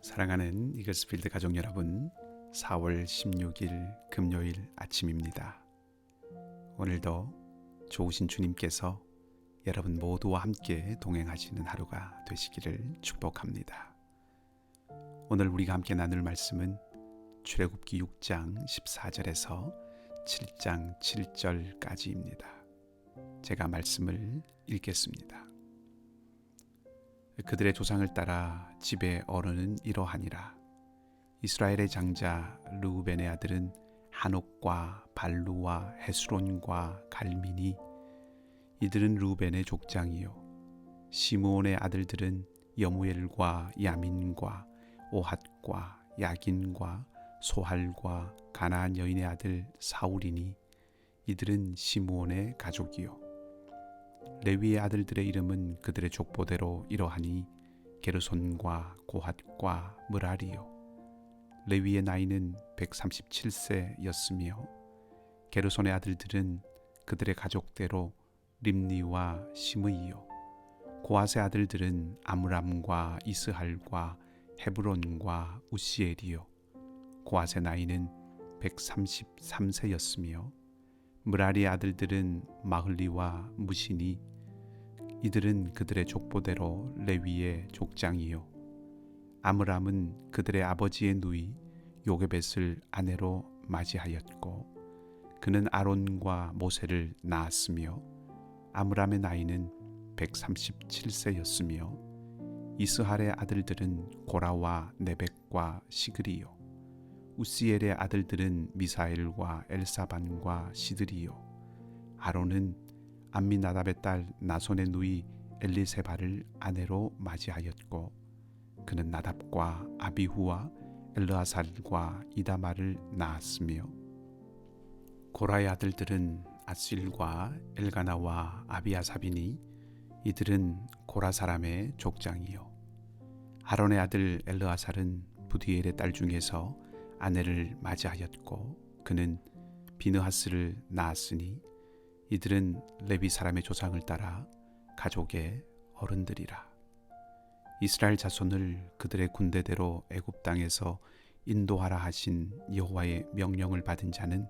사랑하는 이글스필드 가족 여러분, 4월 16일 금요일 아침입니다. 오늘도 좋으신 주님께서 여러분 모두와 함께 동행하시는 하루가 되시기를 축복합니다. 오늘 우리가 함께 나눌 말씀은 출애굽기 6장 14절에서 7장 7절까지입니다. 제가 말씀을 읽겠습니다. 그들의 조상을 따라 집의 어른은 이러하니라. 이스라엘의 장자 르우벤의 아들은 한옥과 발루와 헤스론과 갈미니, 이들은 르우벤의 족장이요. 시므온의 아들들은 여무엘과 야민과 오핫과 야긴과 소할과 가나안 여인의 아들 사울이니, 이들은 시므온의 가족이요. 레위의 아들들의 이름은 그들의 족보대로 이러하니 게르손과 고핫과 므라리요. 레위의 나이는 137세였으며 게르손의 아들들은 그들의 가족대로 림니와 시므이요. 고핫의 아들들은 아므람과 이스할과 헤브론과 우시엘이요. 고핫의 나이는 133세였으며 므라리의 아들들은 마흘리와 무시니, 이들은 그들의 족보대로 레위의 족장이요. 아므람은 그들의 아버지의 누이 요게벳을 아내로 맞이하였고, 그는 아론과 모세를 낳았으며 아므람의 나이는 137세였으며 이스할의 아들들은 고라와 네벡과 시그리요. 우시엘의 아들들은 미사엘과 엘사반과 시드리요. 아론은 암미나답의 딸 나손의 누이 엘리세바를 아내로 맞이하였고, 그는 나답과 아비후와 엘르아살과 이다마를 낳았으며 고라의 아들들은 아실과 엘가나와 아비아사비니, 이들은 고라 사람의 족장이요. 아론의 아들 엘르아살은 부디엘의 딸 중에서 아내를 맞이하였고, 그는 비느하스를 낳았으니, 이들은 레위 사람의 조상을 따라 가족의 어른들이라. 이스라엘 자손을 그들의 군대대로 애굽 땅에서 인도하라 하신 여호와의 명령을 받은 자는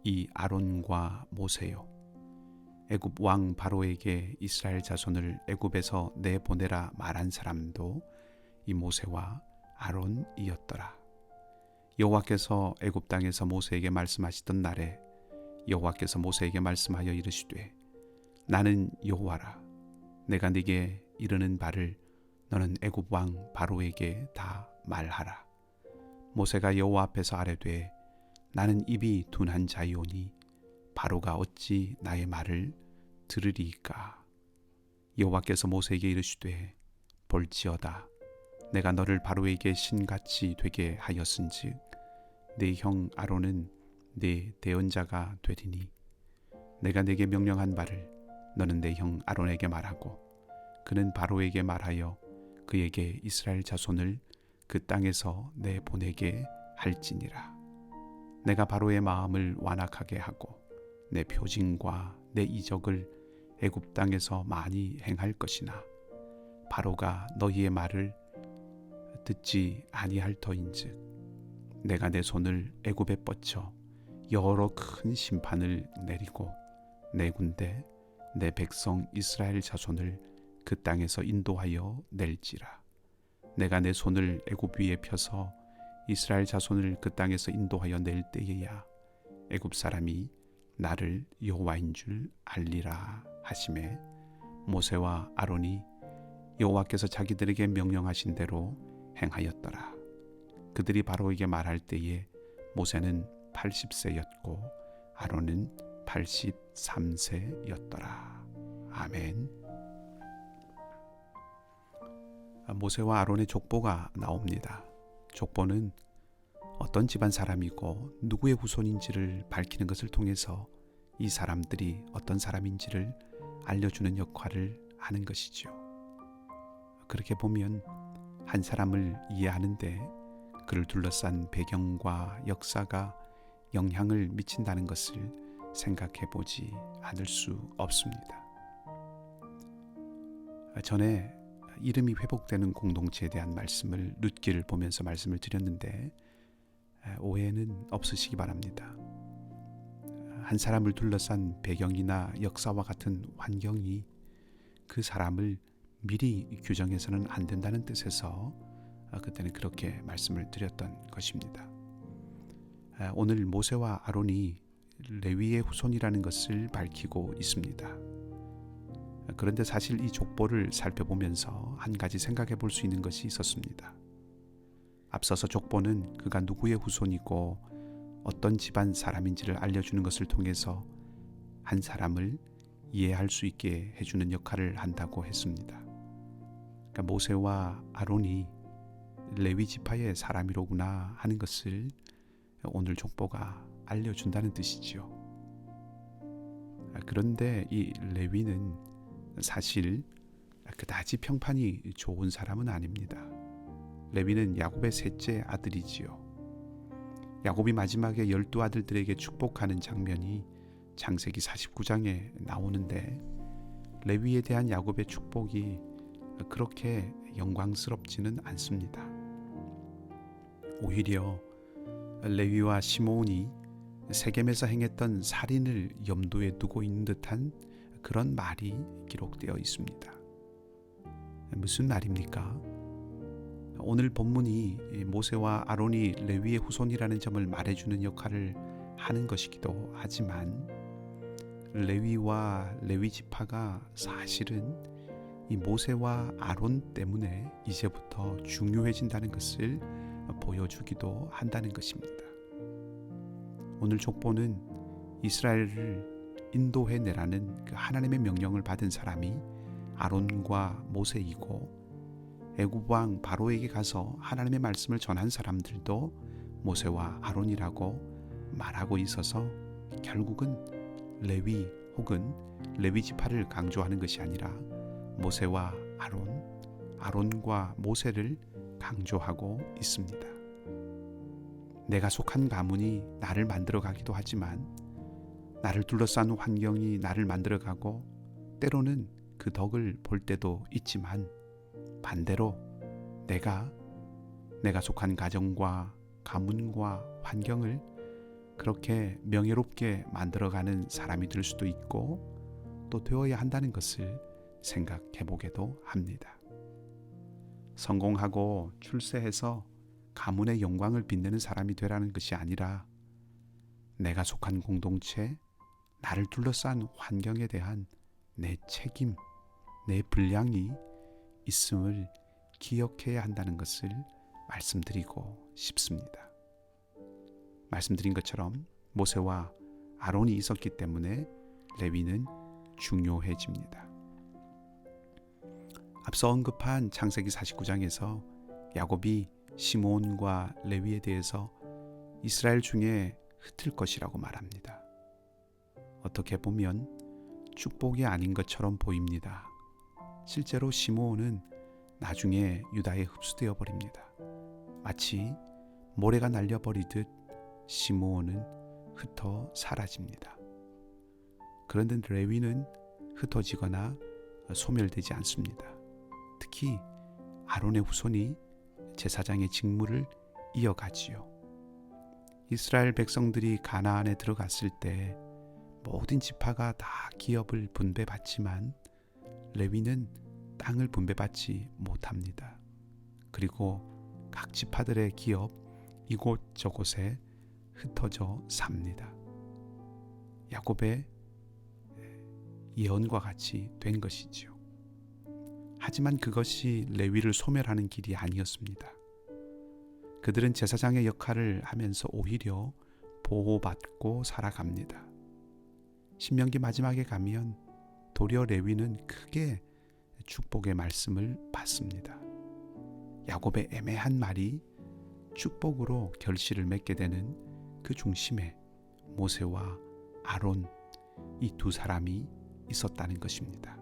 이 아론과 모세요. 애굽 왕 바로에게 이스라엘 자손을 애굽에서 내보내라 말한 사람도 이 모세와 아론이었더라. 여호와께서 애굽 땅에서 모세에게 말씀하시던 날에 여호와께서 모세에게 말씀하여 이르시되, 나는 여호와라. 내가 네게 이르는 바를 너는 애굽 왕 바로에게 다 말하라. 모세가 여호와 앞에서 아뢰되, 나는 입이 둔한 자이오니 바로가 어찌 나의 말을 들으리이까. 여호와께서 모세에게 이르시되, 볼지어다. 내가 너를 바로에게 신같이 되게 하였은즉 네 형 아론은 네 대언자가 되리니, 내가 네게 명령한 바를 너는 네 형 아론에게 말하고, 그는 바로에게 말하여 그에게 이스라엘 자손을 그 땅에서 내보내게 할지니라. 내가 바로의 마음을 완악하게 하고 내 표징과 내 이적을 애굽 땅에서 많이 행할 것이나, 바로가 너희의 말을 듣지 아니할 터인즉 내가 내 손을 애굽에 뻗쳐 여러 큰 심판을 내리고 내 군대 내 백성 이스라엘 자손을 그 땅에서 인도하여 낼지라. 내가 내 손을 애굽 위에 펴서 이스라엘 자손을 그 땅에서 인도하여 낼 때에야 애굽 사람이 나를 여호와인 줄 알리라 하시매, 모세와 아론이 여호와께서 자기들에게 명령하신 대로 행하였더라. 그들이 바로에게 말할 때에 모세는 80세였고 아론은 83세였더라. 아멘. 모세와 아론의 족보가 나옵니다. 족보는 어떤 집안 사람이고 누구의 후손인지를 밝히는 것을 통해서 이 사람들이 어떤 사람인지를 알려주는 역할을 하는 것이죠. 그렇게 보면 한 사람을 이해하는데 그를 둘러싼 배경과 역사가 영향을 미친다는 것을 생각해 보지 않을 수 없습니다. 전에 이름이 회복되는 공동체에 대한 말씀을 룻기를 보면서 말씀을 드렸는데 오해는 없으시기 바랍니다. 한 사람을 둘러싼 배경이나 역사와 같은 환경이 그 사람을 미리 규정해서는 안 된다는 뜻에서 그때는 그렇게 말씀을 드렸던 것입니다. 오늘 모세와 아론이 레위의 후손이라는 것을 밝히고 있습니다. 그런데 사실 이 족보를 살펴보면서 한 가지 생각해 볼 수 있는 것이 있었습니다. 앞서서 족보는 그가 누구의 후손이고 어떤 집안 사람인지를 알려주는 것을 통해서 한 사람을 이해할 수 있게 해주는 역할을 한다고 했습니다. 그러니까 모세와 아론이 레위 지파의 사람이로구나 하는 것을 오늘 족보가 알려준다는 뜻이지요. 그런데 이 레위는 사실 그다지 평판이 좋은 사람은 아닙니다. 레위는 야곱의 셋째 아들이지요. 야곱이 마지막에 12아들들에게 축복하는 장면이 창세기 49장에 나오는데 레위에 대한 야곱의 축복이 그렇게 영광스럽지는 않습니다. 오히려 레위와 시므온이 세겜에서 행했던 살인을 염두에 두고 있는 듯한 그런 말이 기록되어 있습니다. 무슨 말입니까? 오늘 본문이 모세와 아론이 레위의 후손이라는 점을 말해주는 역할을 하는 것이기도 하지만 레위와 레위 지파가 사실은 이 모세와 아론 때문에 이제부터 중요해진다는 것을 보여주기도 한다는 것입니다. 오늘 족보는 이스라엘을 인도해내라는 그 하나님의 명령을 받은 사람이 아론과 모세이고 애굽 왕 바로에게 가서 하나님의 말씀을 전한 사람들도 모세와 아론이라고 말하고 있어서 결국은 레위 혹은 레위 지파를 강조하는 것이 아니라 모세와 아론, 아론과 모세를 강조하고 있습니다. 내가 속한 가문이 나를 만들어 가기도 하지만 나를 둘러싼 환경이 나를 만들어 가고 때로는 그 덕을 볼 때도 있지만 반대로 내가 속한 가정과 가문과 환경을 그렇게 명예롭게 만들어가는 사람이 될 수도 있고 또 되어야 한다는 것을 생각해 보게도 합니다. 성공하고 출세해서 가문의 영광을 빛내는 사람이 되라는 것이 아니라 내가 속한 공동체, 나를 둘러싼 환경에 대한 내 책임, 내 분량이 있음을 기억해야 한다는 것을 말씀드리고 싶습니다. 말씀드린 것처럼 모세와 아론이 있었기 때문에 레위는 중요해집니다. 앞서 언급한 창세기 49장에서 야곱이 시므온과 레위에 대해서 이스라엘 중에 흩을 것이라고 말합니다. 어떻게 보면 축복이 아닌 것처럼 보입니다. 실제로 시므온은 나중에 유다에 흡수되어 버립니다. 마치 모래가 날려버리듯 시므온은 흩어 사라집니다. 그런데 레위는 흩어지거나 소멸되지 않습니다. 특히 아론의 후손이 제사장의 직무를 이어가지요. 이스라엘 백성들이 가나안에 들어갔을 때 모든 지파가 다 기업을 분배받지만 레위는 땅을 분배받지 못합니다. 그리고 각 지파들의 기업 이곳저곳에 흩어져 삽니다. 야곱의 예언과 같이 된 것이지요. 하지만 그것이 레위를 소멸하는 길이 아니었습니다. 그들은 제사장의 역할을 하면서 오히려 보호받고 살아갑니다. 신명기 마지막에 가면 도리어 레위는 크게 축복의 말씀을 받습니다. 야곱의 애매한 말이 축복으로 결실을 맺게 되는 그 중심에 모세와 아론 이 두 사람이 있었다는 것입니다.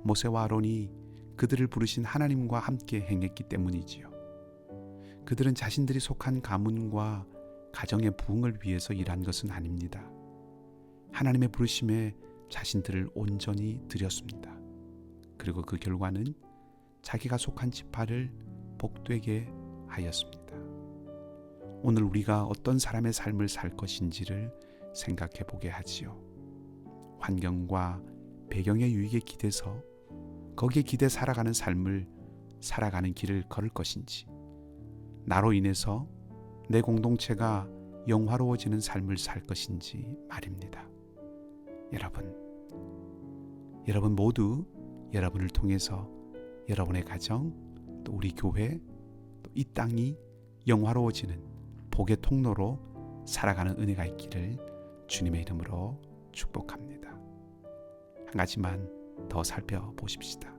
모세와 아론이 그들을 부르신 하나님과 함께 행했기 때문이지요. 그들은 자신들이 속한 가문과 가정의 부흥을 위해서 일한 것은 아닙니다. 하나님의 부르심에 자신들을 온전히 드렸습니다. 그리고 그 결과는 자기가 속한 지파를 복되게 하였습니다. 오늘 우리가 어떤 사람의 삶을 살 것인지를 생각해 보게 하지요. 환경과 배경의 유익에 기대서 거기에 기대 살아가는 삶을 살아가는 길을 걸을 것인지, 나로 인해서 내 공동체가 영화로워지는 삶을 살 것인지 말입니다. 여러분 모두 여러분을 통해서 여러분의 가정, 또 우리 교회, 또 이 땅이 영화로워지는 복의 통로로 살아가는 은혜가 있기를 주님의 이름으로 축복합니다. 한 가지만 더 살펴보십시다.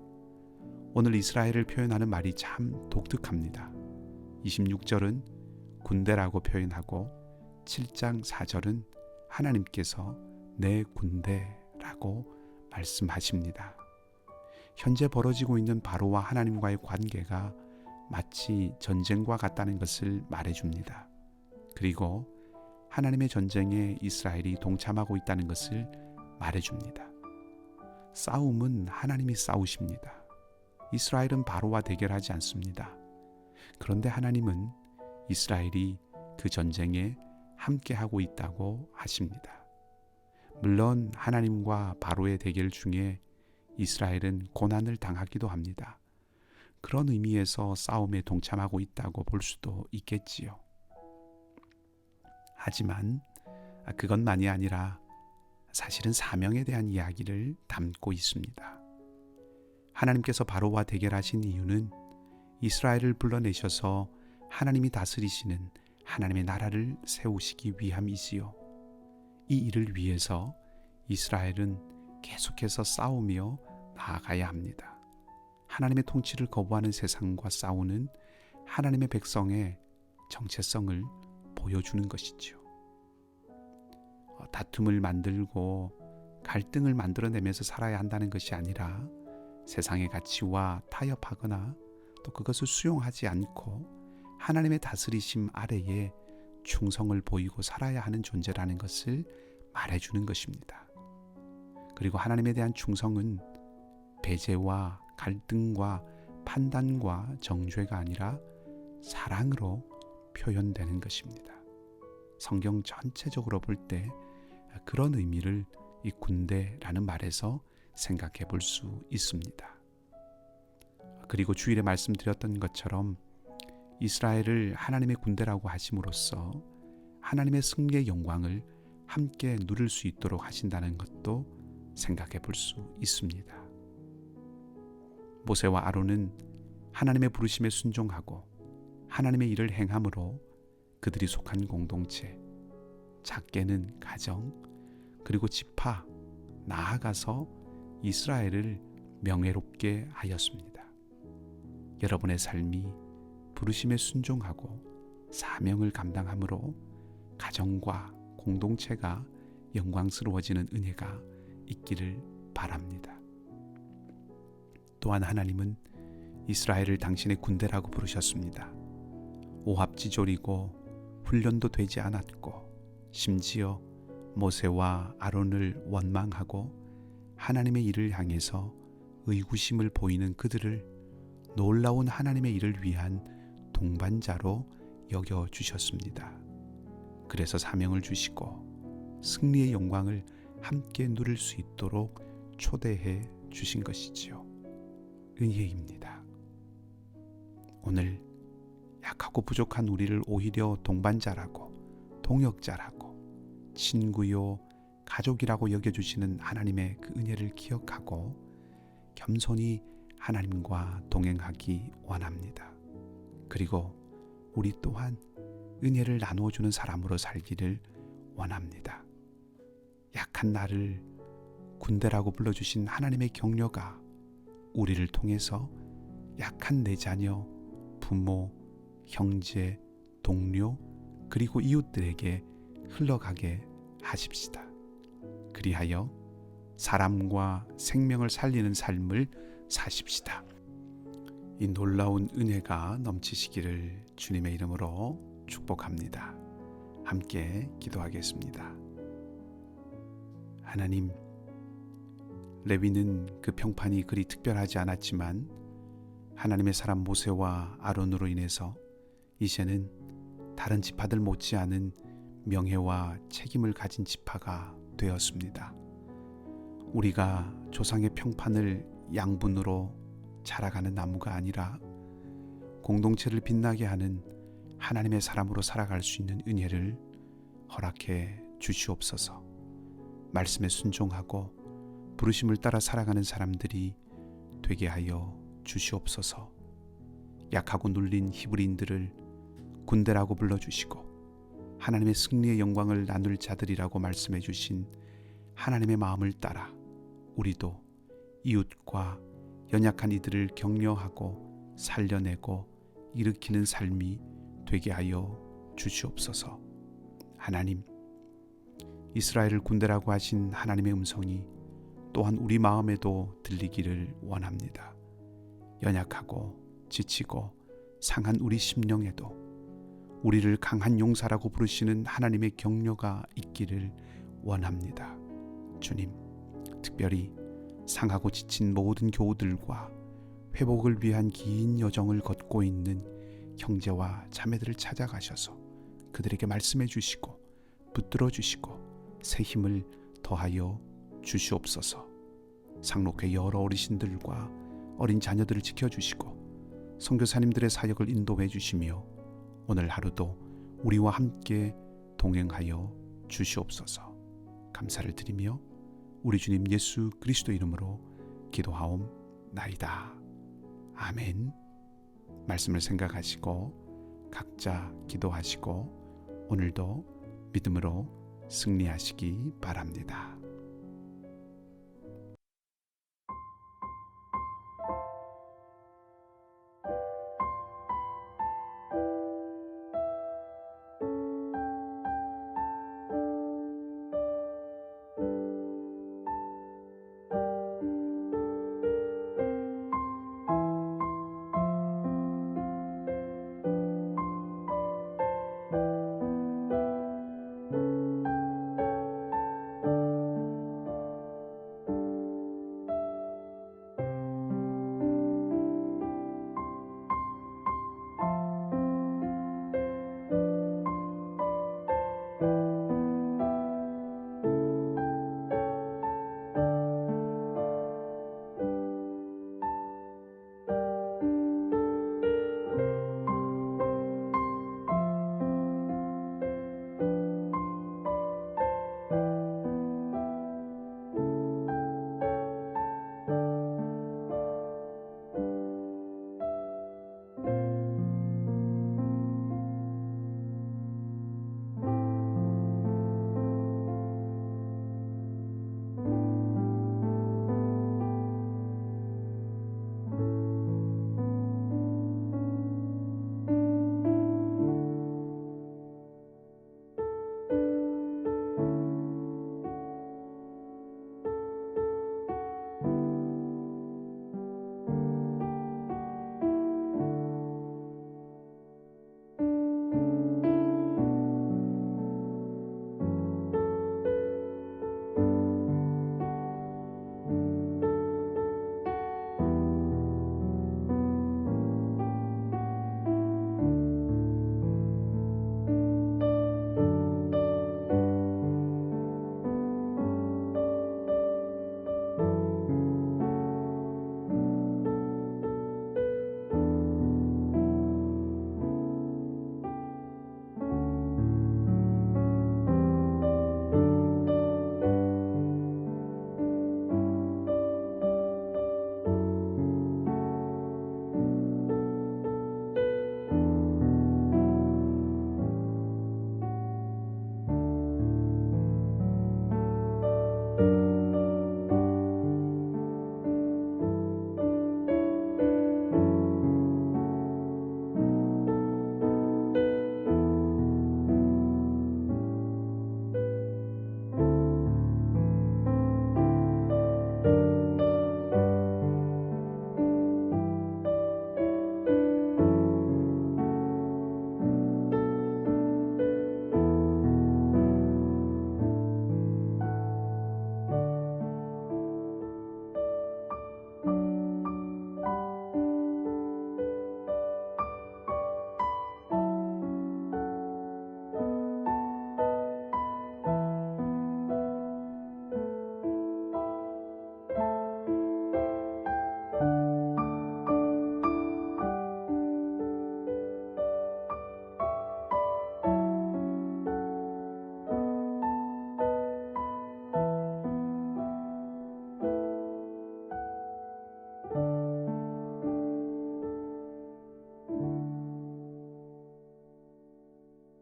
오늘 이스라엘을 표현하는 말이 참 독특합니다. 26절은 군대라고 표현하고 7장 4절은 하나님께서 내 군대라고 말씀하십니다. 현재 벌어지고 있는 바로와 하나님과의 관계가 마치 전쟁과 같다는 것을 말해줍니다. 그리고 하나님의 전쟁에 이스라엘이 동참하고 있다는 것을 말해줍니다. 싸움은 하나님이 싸우십니다. 이스라엘은 바로와 대결하지 않습니다. 그런데 하나님은 이스라엘이 그 전쟁에 함께하고 있다고 하십니다. 물론 하나님과 바로의 대결 중에 이스라엘은 고난을 당하기도 합니다. 그런 의미에서 싸움에 동참하고 있다고 볼 수도 있겠지요. 하지만 그것만이 아니라 사실은 사명에 대한 이야기를 담고 있습니다. 하나님께서 바로와 대결하신 이유는 이스라엘을 불러내셔서 하나님이 다스리시는 하나님의 나라를 세우시기 위함이지요. 이 일을 위해서 이스라엘은 계속해서 싸우며 나아가야 합니다. 하나님의 통치를 거부하는 세상과 싸우는 하나님의 백성의 정체성을 보여주는 것이죠. 다툼을 만들고 갈등을 만들어내면서 살아야 한다는 것이 아니라 세상의 가치와 타협하거나 또 그것을 수용하지 않고 하나님의 다스리심 아래에 충성을 보이고 살아야 하는 존재라는 것을 말해주는 것입니다. 그리고 하나님에 대한 충성은 배제와 갈등과 판단과 정죄가 아니라 사랑으로 표현되는 것입니다. 성경 전체적으로 볼 때 그런 의미를 이 군대라는 말에서 생각해 볼 수 있습니다. 그리고 주일에 말씀드렸던 것처럼 이스라엘을 하나님의 군대라고 하심으로써 하나님의 승리의 영광을 함께 누릴 수 있도록 하신다는 것도 생각해 볼 수 있습니다. 모세와 아론은 하나님의 부르심에 순종하고 하나님의 일을 행함으로 그들이 속한 공동체, 작게는 가정, 그리고 지파, 나아가서 이스라엘을 명예롭게 하였습니다. 여러분의 삶이 부르심에 순종하고 사명을 감당함으로 가정과 공동체가 영광스러워지는 은혜가 있기를 바랍니다. 또한 하나님은 이스라엘을 당신의 군대라고 부르셨습니다. 오합지졸이고 훈련도 되지 않았고 심지어 모세와 아론을 원망하고 하나님의 일을 향해서 의구심을 보이는 그들을 놀라운 하나님의 일을 위한 동반자로 여겨주셨습니다. 그래서 사명을 주시고 승리의 영광을 함께 누릴 수 있도록 초대해 주신 것이지요. 은혜입니다. 오늘 약하고 부족한 우리를 오히려 동반자라고, 동역자라고, 친구요, 가족이라고 여겨주시는 하나님의 그 은혜를 기억하고 겸손히 하나님과 동행하기 원합니다. 그리고 우리 또한 은혜를 나누어주는 사람으로 살기를 원합니다. 약한 나를 군대라고 불러주신 하나님의 격려가 우리를 통해서 약한 내 자녀, 부모, 형제, 동료, 그리고 이웃들에게 흘러가게 하십시다. 그리하여 사람과 생명을 살리는 삶을 사십시다. 이 놀라운 은혜가 넘치시기를 주님의 이름으로 축복합니다. 함께 기도하겠습니다. 하나님, 레위는 그 평판이 그리 특별하지 않았지만 하나님의 사람 모세와 아론으로 인해서 이제는 다른 지파들 못지않은 명예와 책임을 가진 지파가 되었습니다. 우리가 조상의 평판을 양분으로 자라가는 나무가 아니라 공동체를 빛나게 하는 하나님의 사람으로 살아갈 수 있는 은혜를 허락해 주시옵소서. 말씀에 순종하고 부르심을 따라 살아가는 사람들이 되게 하여 주시옵소서. 약하고 눌린 히브리인들을 군대라고 불러주시고 하나님의 승리의 영광을 나눌 자들이라고 말씀해 주신 하나님의 마음을 따라 우리도 이웃과 연약한 이들을 격려하고 살려내고 일으키는 삶이 되게 하여 주시옵소서. 하나님, 이스라엘을 군대라고 하신 하나님의 음성이 또한 우리 마음에도 들리기를 원합니다. 연약하고 지치고 상한 우리 심령에도 우리를 강한 용사라고 부르시는 하나님의 격려가 있기를 원합니다. 주님, 특별히 상하고 지친 모든 교우들과 회복을 위한 긴 여정을 걷고 있는 형제와 자매들을 찾아가셔서 그들에게 말씀해 주시고 붙들어 주시고 새 힘을 더하여 주시옵소서. 상록회 여러 어르신들과 어린 자녀들을 지켜주시고 선교사님들의 사역을 인도해 주시며 오늘 하루도 우리와 함께 동행하여 주시옵소서. 감사를 드리며 우리 주님 예수 그리스도 이름으로 기도하옵나이다. 아멘. 말씀을 생각하시고 각자 기도하시고 오늘도 믿음으로 승리하시기 바랍니다.